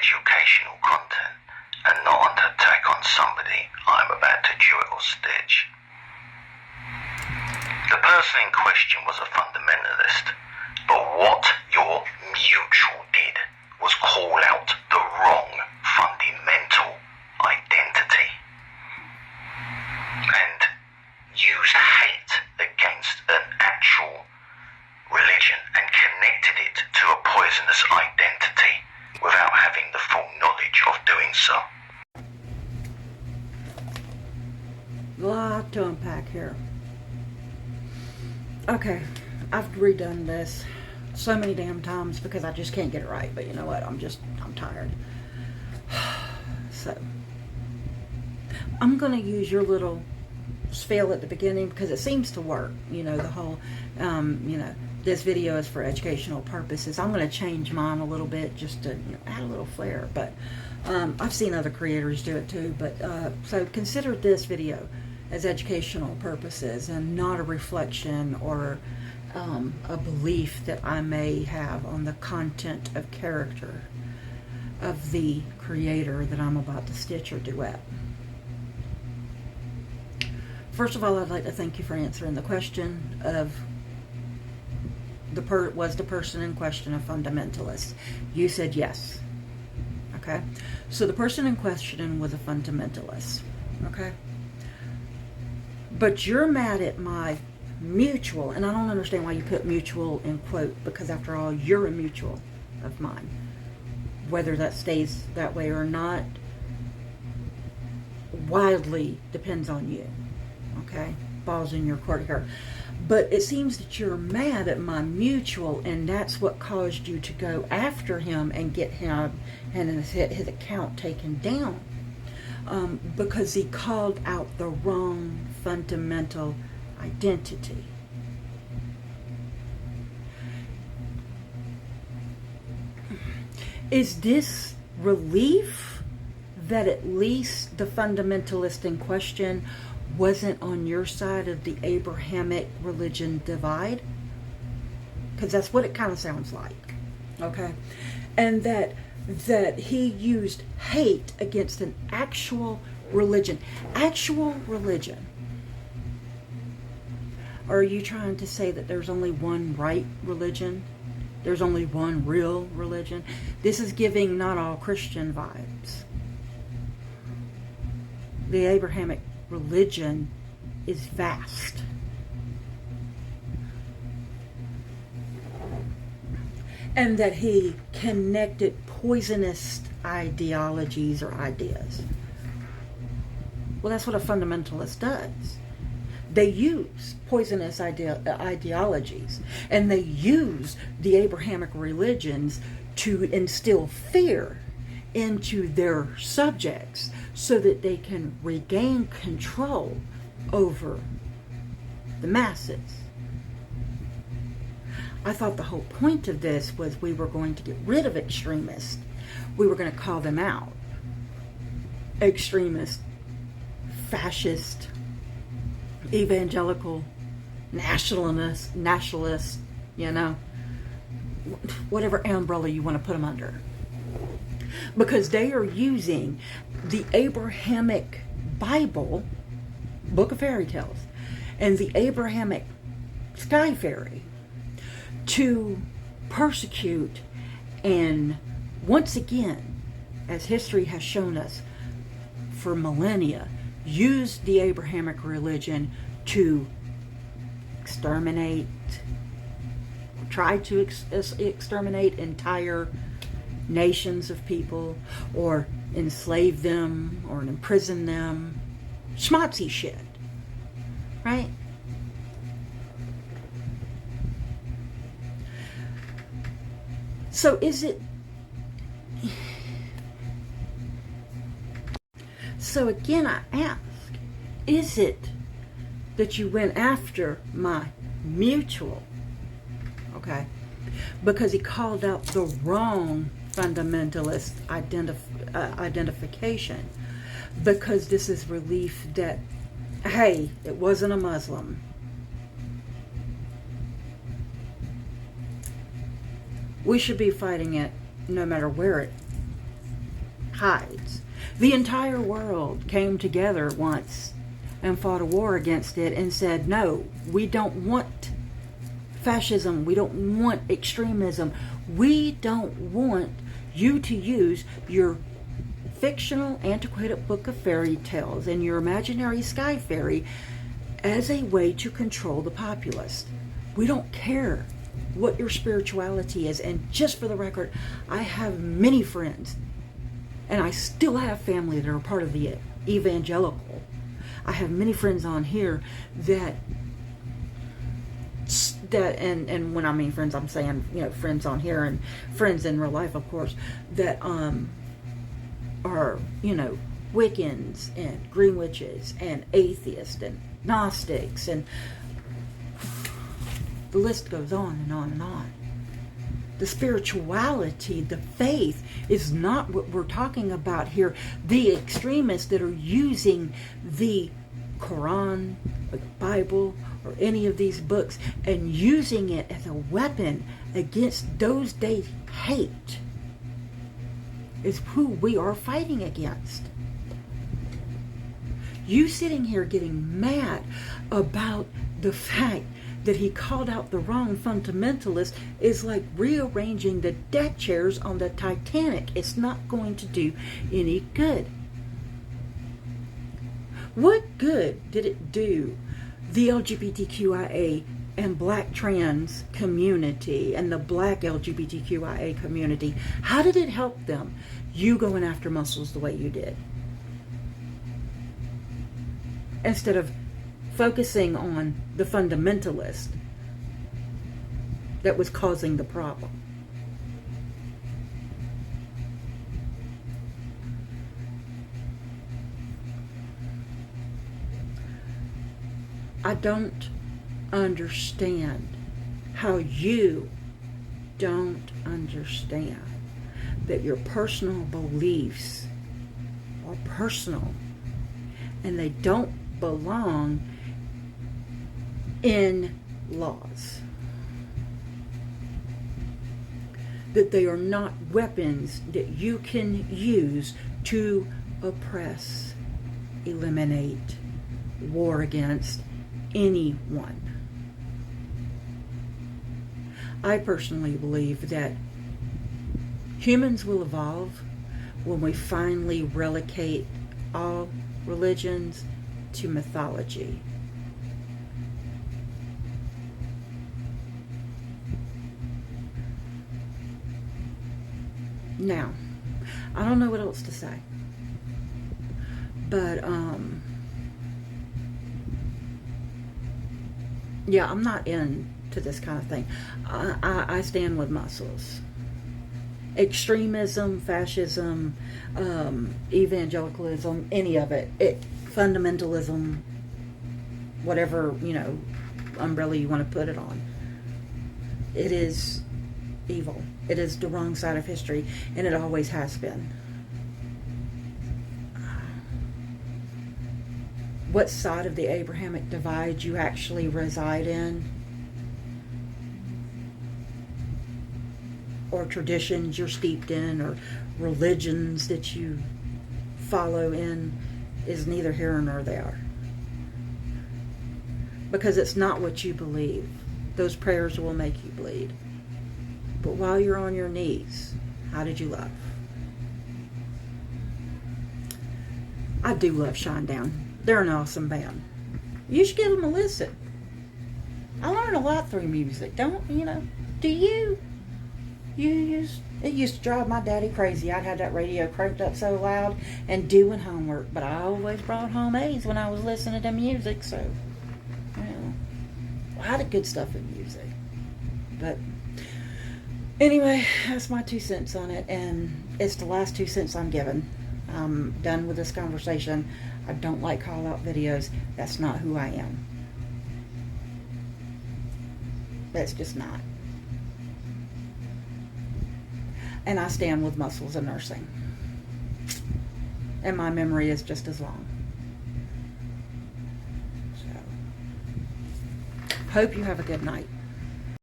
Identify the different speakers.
Speaker 1: educational content and not on to attack on somebody I'm about to chew it or stitch. The person in question was a fundamentalist, but what your mutual did was call out the wrong fundamental identity and use hate against an actual religion and connected it to a poisonous identity without having the full knowledge of doing so.
Speaker 2: A lot to unpack here. Okay, I've redone this so many damn times because I just can't get it right. But you know what? I'm tired. So, I'm going to use your little spiel at the beginning because it seems to work. You know, the whole, this video is for educational purposes. I'm going to change mine a little bit just to add a little flair. But I've seen other creators do it too. But so consider this video as educational purposes and not a reflection or a belief that I may have on the content of character of the creator that I'm about to stitch or duet. First of all, I'd like to thank you for answering the question of was the person in question a fundamentalist? You said yes. Okay, so the person in question was a fundamentalist. Okay, but you're mad at my mutual, and I don't understand why you put mutual in quote, because after all, you're a mutual of mine. Whether that stays that way or not wildly depends on you. Okay, balls in your court here. But it seems that you're mad at my mutual, and that's what caused you to go after him and get him and his account taken down. Because he called out the wrong fundamental identity. Is this relief that at least the fundamentalist in question wasn't on your side of the Abrahamic religion divide? Because that's what it kind of sounds like. Okay? And that he used hate against an actual religion. Actual religion. Or are you trying to say that there's only one right religion? There's only one real religion? This is giving not all Christian vibes. The Abrahamic religion is vast. And that he connected poisonous ideologies or ideas. Well, that's what a fundamentalist does. They use poisonous ideologies, and they use the Abrahamic religions to instill fear into their subjects so that they can regain control over the masses. I thought the whole point of this was we were going to get rid of extremists. We were going to call them out. Extremist, fascist, evangelical, nationalist, whatever umbrella you want to put them under. Because they are using the Abrahamic Bible, Book of Fairy Tales, and the Abrahamic Sky Fairy to persecute and once again, as history has shown us for millennia, use the Abrahamic religion to exterminate, try to exterminate entire nations of people, or enslave them, or imprison them. Schmaltzy shit. Right? So is it... So again, I ask, is it that you went after my mutual, okay, because he called out the wrong fundamentalist identification, because this is relief that, hey, it wasn't a Muslim. We should be fighting it no matter where it hides. The entire world came together once and fought a war against it and said, no, we don't want fascism. We don't want extremism. We don't want you to use your fictional, antiquated book of fairy tales and your imaginary sky fairy as a way to control the populace. We don't care what your spirituality is. And just for the record, I have many friends, and I still have family that are part of the evangelical. I have many friends on here that and when I mean friends, I'm saying, you know, friends on here and friends in real life, of course, that are, you know, Wiccans and Green Witches and atheists and Gnostics, and the list goes on and on and on. The spirituality, the faith, is not what we're talking about here. The extremists that are using the Quran or the Bible or any of these books and using it as a weapon against those they hate is who we are fighting against. You sitting here getting mad about the fact that he called out the wrong fundamentalist is like rearranging the deck chairs on the Titanic. It's not going to do any good. What good did it do the LGBTQIA and black trans community and the black LGBTQIA community? How did it help them? You going after muscles the way you did, instead of focusing on the fundamentalist that was causing the problem. I don't understand how you don't understand that your personal beliefs are personal and they don't belong in laws. That they are not weapons that you can use to oppress, eliminate, war against anyone. I personally believe that humans will evolve when we finally relegate all religions to mythology. Now, I don't know what else to say, but yeah, I'm not into this kind of thing. I stand with muscles. Extremism, fascism, evangelicalism, any of it, fundamentalism, whatever, you know, umbrella you want to put it on. It is evil. It is the wrong side of history, and it always has been. What side of the Abrahamic divide you actually reside in, or traditions you're steeped in, or religions that you follow in, is neither here nor there. Because it's not what you believe. Those prayers will make you bleed. But while you're on your knees, how did you love? I do love Shinedown. They're an awesome band. You should give them a listen. I learned a lot through music. Don't, you know, do you? It used to drive my daddy crazy. I'd have that radio cranked up so loud and doing homework. But I always brought home A's when I was listening to music. So, you know, a lot of good stuff in music. But anyway, that's my 2 cents on it. And it's the last 2 cents I'm giving. I'm done with this conversation. I don't like call-out videos. That's not who I am. That's just not. And I stand with muscles and nursing. And my memory is just as long. So, hope you have a good night.